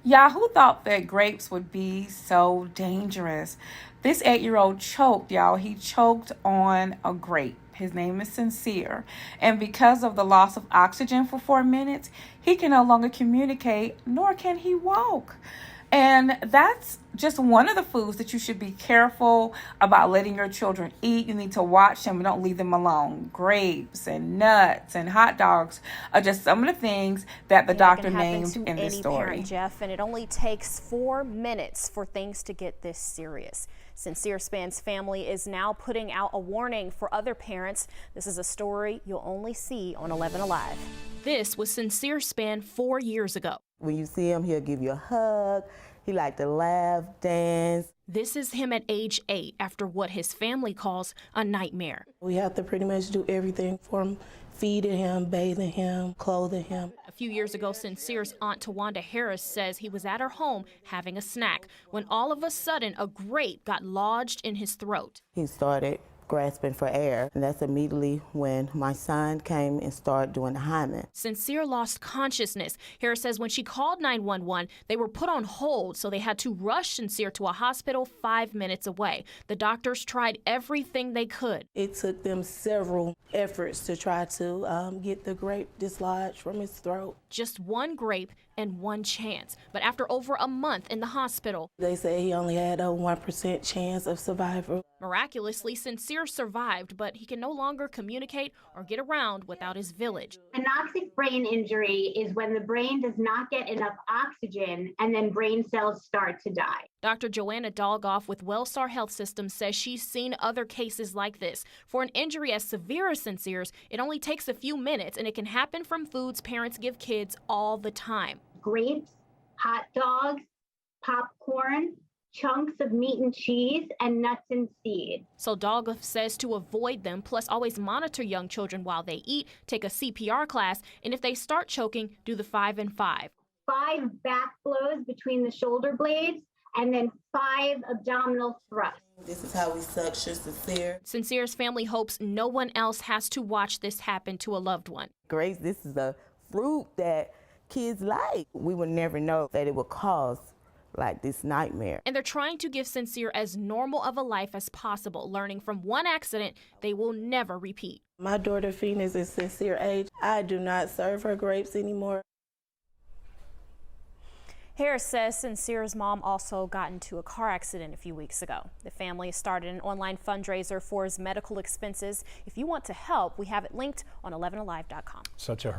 Yeah, who thought that grapes would be so dangerous? This 8-year-old choked, y'all. He choked on a grape. His name is Sincere. And because of the loss of oxygen for 4 minutes, he can no longer communicate, nor can he walk. And that's just one of the foods that you should be careful about letting your children eat. You need to watch them and don't leave them alone. Grapes and nuts and hot dogs are just some of the things that the doctor named in this story. Parent, Jeff, and it only takes 4 minutes for things to get this serious. Sincere Span's family is now putting out a warning for other parents. This is a story you'll only see on 11 Alive. This was Sincere Span 4 years ago. When you see him, he'll give you a hug. He liked to laugh, dance. This is him at age 8 after what his family calls a nightmare. We have to pretty much do everything for him, feeding him, bathing him, clothing him. A few years ago, Sincere's aunt Tawanda Harris says he was at her home having a snack when all of a sudden a grape got lodged in his throat. He started grasping for air, and that's immediately when my son came and started doing the hymen. Sincere lost consciousness. Harris says when she called 911, they were put on hold, so they had to rush Sincere to a hospital 5 minutes away. The doctors tried everything they could. It took them several efforts to try to get the grape dislodged from his throat. Just one grape and one chance. But after over a month in the hospital, they say he only had a 1% chance of survival. Miraculously, Sincere survived, but he can no longer communicate or get around without his village. Anoxic brain injury is when the brain does not get enough oxygen and then brain cells start to die. Dr. Joanna Dolgoff with Wellstar Health System says she's seen other cases like this. For an injury as severe as Sincere's, it only takes a few minutes, and it can happen from foods parents give kids all the time. Grapes, hot dogs, popcorn, chunks of meat and cheese, and nuts and seeds. So Dolgoff says to avoid them, plus always monitor young children while they eat, take a CPR class, and if they start choking, do the 5 and 5. 5 back blows between the shoulder blades, and then 5 abdominal thrusts. This is how we suction Sincere. Sincere's family hopes no one else has to watch this happen to a loved one. Grace, this is a fruit that kids like. We would never know that it would cause like this nightmare. And they're trying to give Sincere as normal of a life as possible, learning from one accident they will never repeat. My daughter Phoenix is Sincere age. I do not serve her grapes anymore. Harris says Sincere's mom also got into a car accident a few weeks ago. The family started an online fundraiser for his medical expenses. If you want to help, we have it linked on 11alive.com. Such a